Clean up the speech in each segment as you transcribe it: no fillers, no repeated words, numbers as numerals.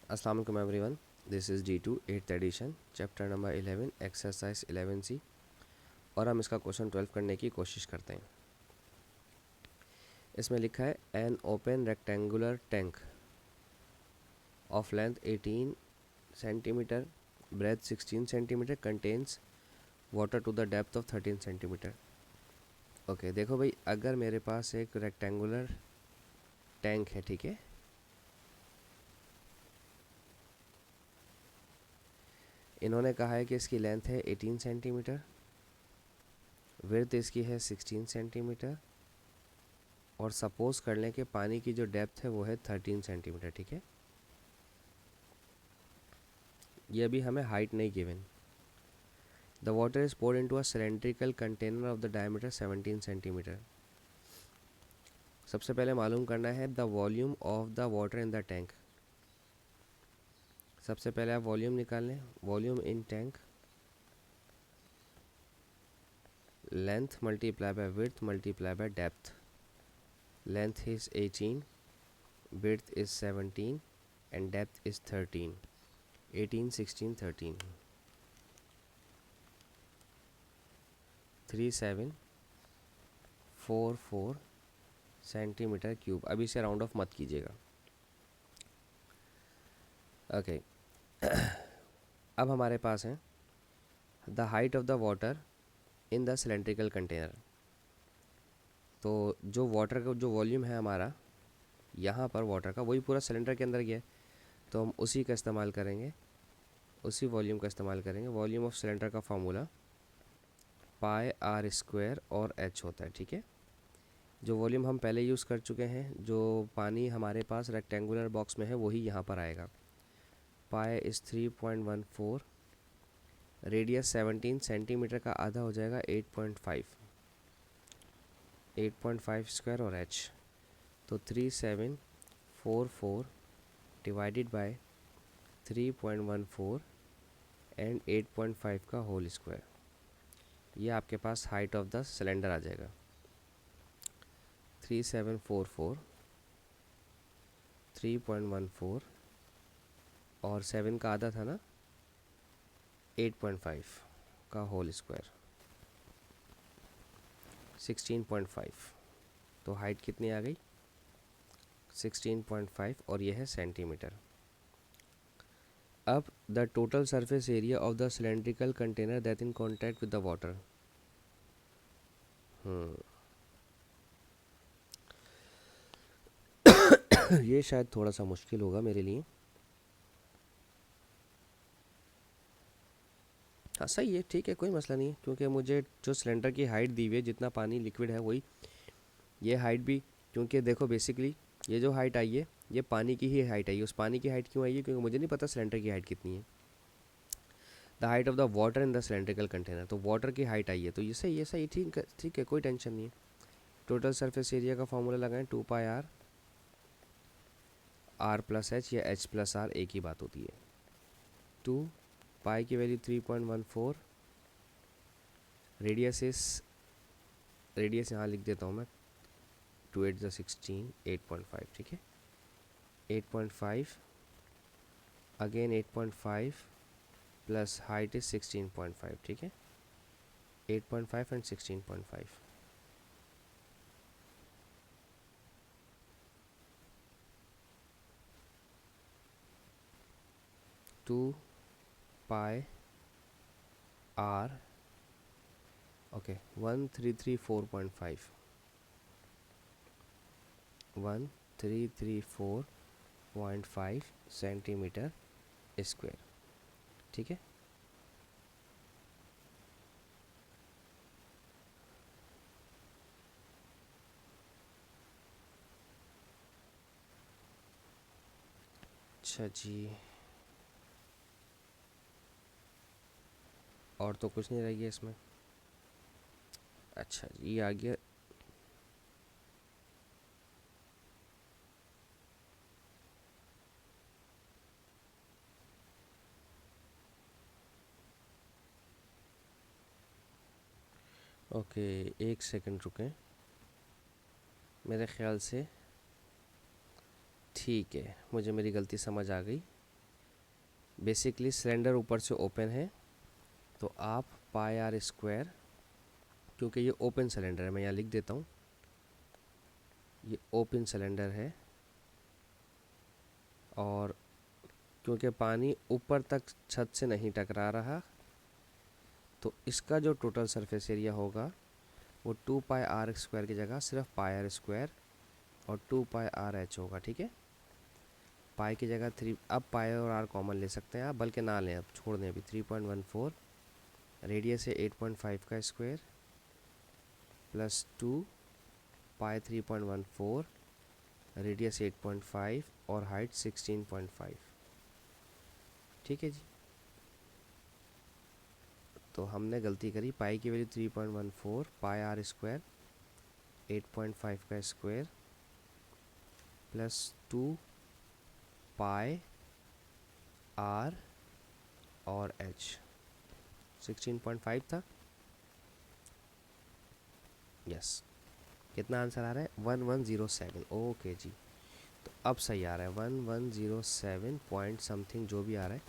अस्सलाम वालेकुम everyone, this is D2 8th edition chapter number 11 exercise 11C और हम इसका क्वेश्चन 12 करने की कोशिश करते हैं। इसमें लिखा है an open rectangular tank of length 18 centimetre breadth 16 centimetre contains water to the depth of 13 centimetre. Okay, देखो भाई, अगर मेरे पास एक रेक्टेंगुलर टैंक है, ठीक है, इन्होंने कहा है कि इसकी लेंथ है 18 सेंटीमीटर, विड्थ इसकी है 16 सेंटीमीटर और सपोज कर लें कि पानी की जो डेप्थ है वो है 13 सेंटीमीटर, ठीक है। ये अभी हमें हाइट नहीं गिवन। The water is poured into a cylindrical container of the diameter 17 centimetre. सबसे पहले मालूम करना है the volume of the water in the tank. सबसे पहले आप वॉल्यूम निकाल लें। Volume in tank, length multiply by width multiply by depth. Length is 18, width is 17 and depth is 13. 18 16 13 3744 centimetre cube. अभी इसे राउंड ऑफ मत कीजिएगा। ओके, अब हमारे पास है the height of the water in the cylindrical container. तो जो water का जो वॉल्यूम है हमारा यहाँ पर वाटर का, वही पूरा सिलेंडर के अंदर गया है, तो हम उसी का इस्तेमाल करेंगे, उसी वॉल्यूम का इस्तेमाल करेंगे। वॉल्यूम ऑफ सिलेंडर का फार्मूला पाई आर स्क्वायर और एच होता है, ठीक है। जो वॉल्यूम हम पहले यूज़ कर चुके हैं, जो पानी हमारे पास रेक्टेंगुलर बॉक्स में है, वही यहाँ पर आएगा। पाई इज़ 3.14, रेडियस 17 सेंटीमीटर का आधा हो जाएगा 8.5 स्क्वायर और एच, तो 3744 डिवाइडेड बाय 3.14 एंड 8.5 का होल स्क्वायर। ये आपके पास हाइट ऑफ द सिलेंडर आ जाएगा। 3744 3.14 और 7 का आधा था ना, 8.5 का होल स्क्वायर 16.5। तो हाइट कितनी आ गई? 16.5 और ये है सेंटीमीटर। अब the total surface area of the cylindrical container that in contact with the water. ये शायद थोड़ा सा मुश्किल होगा मेरे लिए। हाँ सही है, ठीक है, कोई मसला नहीं है, क्योंकि मुझे जो सिलेंडर की हाइट दी हुई है, जितना पानी लिक्विड है वही ये हाइट भी, क्योंकि देखो बेसिकली ये जो हाइट आई है ये पानी की ही हाइट आई है। उस पानी की हाइट क्यों आई है? क्योंकि मुझे नहीं पता सिलेंडर की हाइट कितनी है। The height of the water in the cylindrical container, तो वाटर की हाइट आई है, तो ये सही है, सही, ठीक है, ठीक है, कोई टेंशन नहीं है। टोटल सरफेस एरिया का फॉर्मूला लगाएं 2 pi are, are plus H या एच प्लस आर, एक ही बात होती है। 2 पाई की वैल्यू 3.14, रेडियस इस, रेडियस यहाँ लिख देता हूँ मैं, 2 8 ज़ा 16, 8.5, ठीक है। 8.5 अगेन 8.5 प्लस हाइट इज 16.5, ठीक है। 8.5 and 16.5, two pi R, okay, 1334.5, 1334.5 centimetre square, ठीक है। अच्छा जी, और तो कुछ नहीं रह गया इसमें। अच्छा जी, ये आ गया। ओके, एक सेकंड रुकें, मेरे ख्याल से ठीक है, मुझे मेरी गलती समझ आ गई। बेसिकली सिलेंडर ऊपर से ओपन है, तो आप पाई आर स्क्वायर, क्योंकि ये ओपन सिलेंडर है, मैं यहाँ लिख देता हूँ, ये ओपन सिलेंडर है और क्योंकि पानी ऊपर तक छत से नहीं टकरा रहा, तो इसका जो टोटल सरफेस एरिया होगा वो 2 पाई आर स्क्वायर की जगह सिर्फ पाई आर स्क्वायर और 2 पाई आर एच होगा। ठीक है, पाई की जगह 3, अब पाई और आर कॉमन ले सकते हैं आप, बल्कि ना लें, अब छोड़ दें अभी। 3.14 रेडियस है 8.5 का स्क्वायर प्लस 2 पाई 3.14 रेडियस 8.5 और हाइट 16.5। ठीक है जी, तो हमने गलती करी, पाई की वैल्यू 3.14, पाई आर स्क्वायर 8.5 का स्क्वायर प्लस 2 पाई आर और एच 16.5 था। यस, कितना आंसर आ रहा है? 1107। ओके जी, तो अब सही आ रहा है 1107 पॉइंट समथिंग, जो भी आ रहा है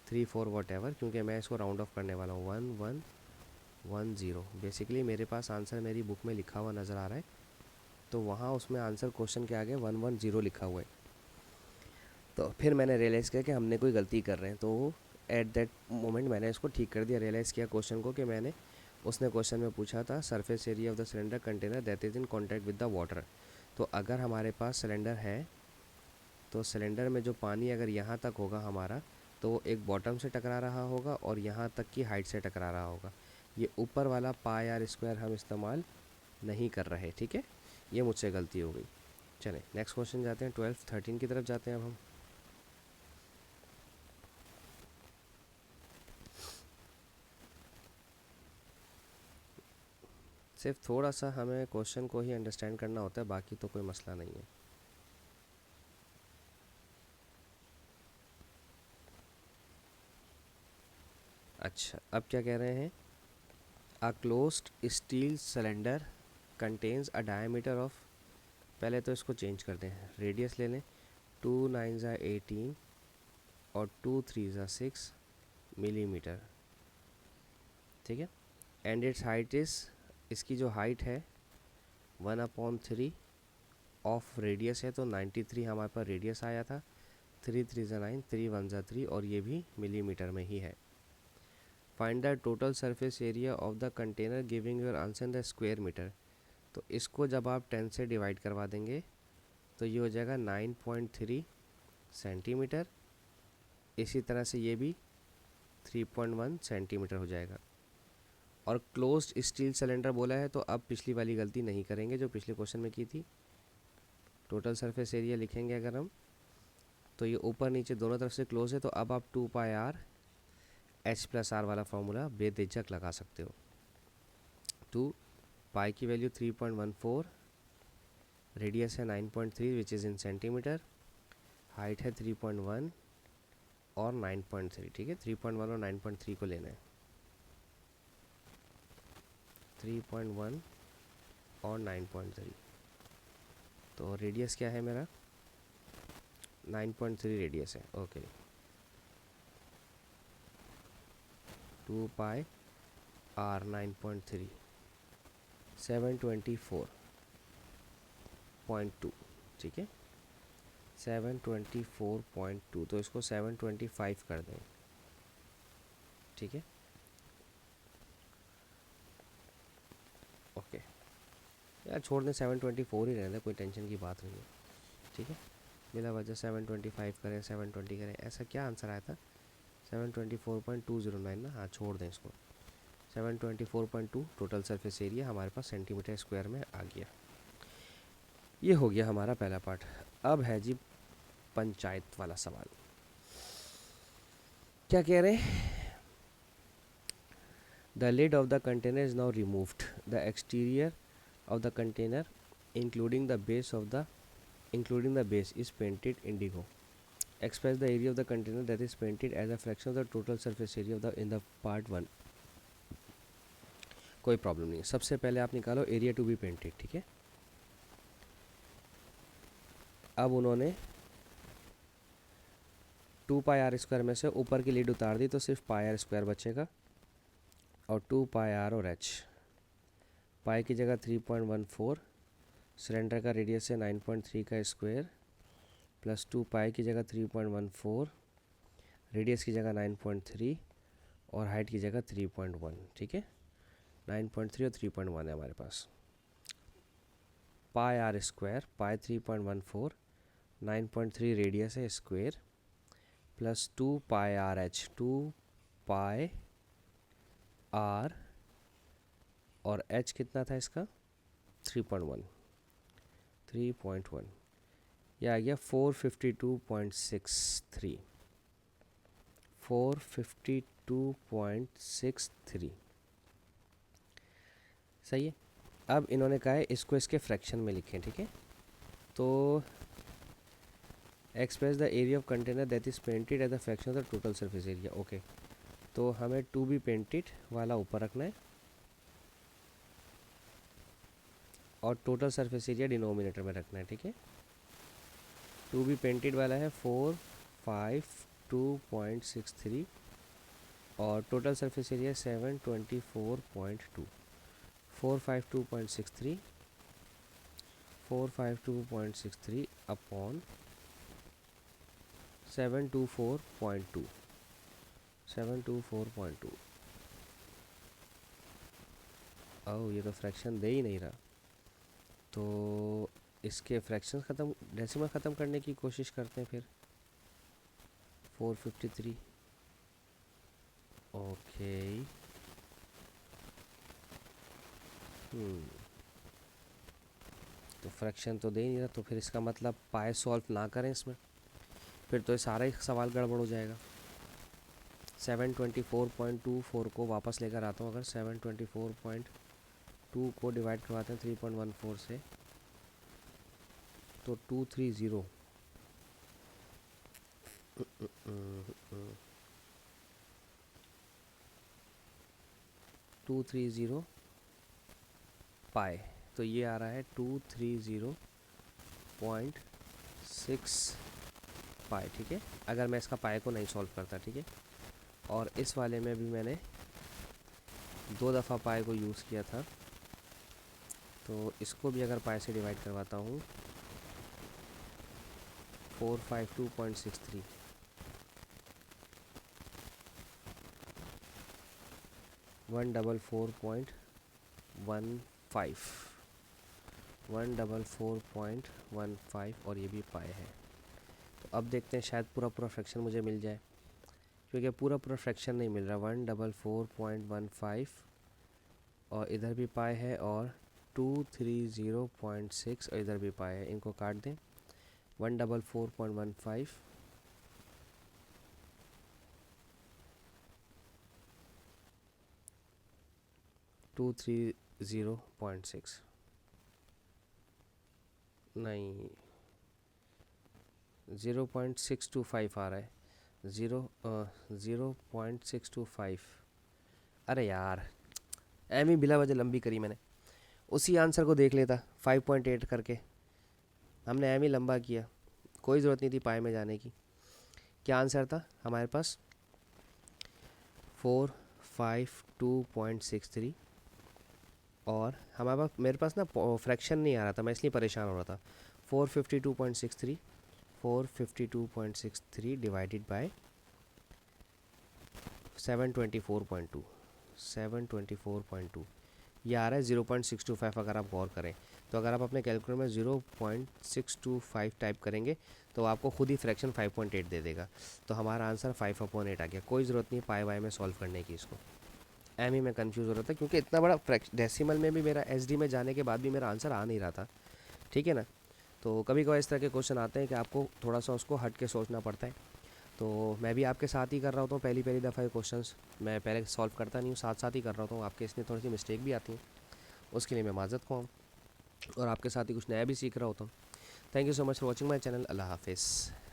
34 वॉट एवर, क्योंकि मैं इसको राउंड ऑफ करने वाला हूँ 1110। बेसिकली मेरे पास आंसर मेरी बुक में लिखा हुआ नज़र आ रहा है, तो वहाँ उसमें आंसर क्वेश्चन के आगे 110 लिखा हुआ है। तो फिर मैंने रियलाइज़ किया कि हमने कोई गलती कर रहे हैं, तो एट दैट मोमेंट मैंने इसको ठीक कर दिया, रियलाइज़ किया क्वेश्चन को कि मैंने, उसने क्वेश्चन में पूछा था surface area of the cylinder container that is in contact with the water. तो अगर हमारे पास सिलेंडर है, तो सिलेंडर में जो पानी अगर यहाँ तक होगा हमारा, तो वो एक बॉटम से टकरा रहा होगा और यहाँ तक की हाइट से टकरा रहा होगा। ये ऊपर वाला पाई आर स्क्वायर हम इस्तेमाल नहीं कर रहे। ठीक है, ये मुझसे गलती हो गई। चलें नेक्स्ट क्वेश्चन जाते हैं, 12-13 की तरफ जाते हैं अब हम। सिर्फ थोड़ा सा हमें क्वेश्चन को ही अंडरस्टैंड करना होता है, बाकी तो कोई मसला नहीं है। अच्छा, अब क्या कह रहे हैं? A closed steel cylinder contains a diameter of, पहले तो इसको चेंज करते हैं, रेडियस ले लें, 2 9 ज़ा 18 और 2 3 ज़ा 6 मिलीमीटर। ठीक है, एंड इट्स हाइट इज़, इसकी जो हाइट है 1/3 ऑफ रेडियस है, तो 93 हमारे पास रेडियस आया था, 3 3 ज़ा 9, 3 1 ज़ा 3 और ये भी मिलीमीटर में ही है। Find the total surface area of the container giving your answer in the square metre. तो इसको जब आप 10 से डिवाइड करवा देंगे तो ये हो जाएगा 9.3 सेंटीमीटर। इसी तरह से ये भी 3.1 सेंटीमीटर हो जाएगा। और क्लोज्ड स्टील सिलेंडर बोला है, तो अब पिछली वाली गलती नहीं करेंगे जो पिछले क्वेश्चन में की थी। टोटल सरफेस एरिया लिखेंगे अगर हम, तो ये ऊपर नीचे दोनों तरफ से क्लोज है, तो अब आप 2 pi R H plus are वाला फॉर्मूला बेझिझक लगा सकते हो। 2 पाई की वैल्यू 3.14, रेडियस है 9.3 which is in centimetre, height है 3.1 और 9.3। ठीक है, 3.1 और 9.3 को लेना है, 3.1 और 9.3। तो रेडियस क्या है मेरा? 9.3 रेडियस है। Okay, 2 pi R 9.3 724.2। ठीक है, 724.2, तो इसको 725 कर दें। ठीक है, ओके यार, छोड़ दें, 724 ही रहने, कोई टेंशन की बात नहीं है। ठीक है, बिला वजह 725 करें, 720 करें, ऐसा क्या आंसर आया था? 724.209 ना। हाँ, छोड़ दें इसको, 724.2 टोटल सरफेस एरिया हमारे पास सेंटीमीटर स्क्वायर में आ गया। ये हो गया हमारा पहला पार्ट। अब है जी पंचायत वाला सवाल। क्या कह रहे हैं? The lid of the container is now removed, the exterior of the container including the base is painted indigo. Express the area of the container that is painted as a fraction of the total surface area of the in the part 1. कोई problem नहीं है, सबसे पहले आप निकालो area to be painted. ठीक है, अब उन्होंने टू पाई आर स्क्वायर में से ऊपर की लीड उतार दी तो सिर्फ पाई आर स्क्वायर बचेगा, और टू पाई आर और एच। पाई की जगह 3.14, सिलेंडर का रेडियस है 9.3 का स्क्वायर, प्लस टू पाई की जगह 3.14, रेडियस की जगह 9.3 और हाइट की जगह 3.1। ठीक है, 9.3 और 3.1 है हमारे पास। Pi R square, pi 3.14, 9.3 radius है square, plus two pi R H, two pi R और एच कितना था इसका 3.1, 3.1, यह आ गया 452.63, 452.63। सही है। अब इन्होंने कहा है इसको इसके फ्रैक्शन में लिखें। ठीक है, तो express the area of container that is painted as the fraction of the total surface area. Okay, तो हमें टू बी पेंटेड वाला ऊपर रखना है और टोटल सरफेस एरिया डिनोमिनेटर में रखना है। ठीक है, टू बी पेंटेड वाला है 452.63 और टोटल सरफेस एरिया 724.2। 452.63, 452.63 अपॉन 724.2, 724.2। ओह, ये तो फ्रैक्शन दे ही नहीं रहा, तो इसके फ्रैक्शन ख़त्म, डेसिमल ख़त्म करने की कोशिश करते हैं फिर। 453, ओके। तो फ्रैक्शन तो दे ही नहीं रहा, तो फिर इसका मतलब पाई सॉल्व ना करें इसमें, फिर तो ये सारा ही सवाल गड़बड़ हो जाएगा। 724.24 को वापस लेकर आता हूँ। अगर 724.2 को डिवाइड करवाते हैं 3.14 से तो 230 230 पाई, तो ये आ रहा है 230.6 पाई। ठीक है, अगर मैं इसका पाई को नहीं सॉल्व करता। ठीक है, और इस वाले में भी मैंने 2 दफ़ा पाई को यूज़ किया था, तो इसको भी अगर पाई से डिवाइड करवाता हूँ 452.63, 144.15, 144.15 और ये भी पाए है। तो अब देखते हैं शायद पूरा फ्रैक्शन मुझे मिल जाए, क्योंकि पूरा फ्रैक्शन नहीं मिल रहा। 144.15 और इधर भी पाए है और 230.6 और इधर भी पाए है। इनको काट दें। 144.15 230.6 नहीं 0.625 आ रहा है। 0.625। अरे यार, एम ही बिला वजह लंबी करी मैंने। उसी आंसर को देख लेता 5.8 करके, हमने एम ही लंबा किया, कोई ज़रूरत नहीं थी पाई में जाने की। क्या आंसर था हमारे पास 452.63 और हमारे पास, मेरे पास ना फ्रैक्शन नहीं आ रहा था, मैं इसलिए परेशान हो रहा था। 452.63, 452.63 डिवाइडेड बाय 724.2, 724.2 ये आ रहा है 0.625। अगर आप गौर करें तो अगर आप अपने कैलकुलेटर में 0.625 टाइप करेंगे तो आपको खुद ही फ्रैक्शन 5.8 दे देगा। तो हमारा आंसर 5/8 आ गया। कोई ज़रूरत नहीं पाई वाई में सॉल्व करने की। इसको एम ही में कंफ्यूज हो रहा था, क्योंकि इतना बड़ा डेसिमल में भी मेरा एसडी में जाने के बाद भी मेरा आंसर आ नहीं रहा था। ठीक है ना, तो कभी कभार इस तरह के क्वेश्चन आते हैं कि आपको थोड़ा सा उसको हट के सोचना पड़ता है। तो मैं भी आपके साथ ही कर रहा होता हूँ, पहली दफ़ा ये क्वेश्चंस मैं पहले सॉल्व करता नहीं हूँ, साथ साथ ही कर रहा हूँ। आपके इसमें थोड़ी सी मिस्टेक भी आती है, उसके लिए मैं माज़रत ख़्वाह हूँ और आपके साथ ही कुछ नया भी सीख रहा होता हूँ। Thank you so much for watching my channel. अल्लाह हाफिज़।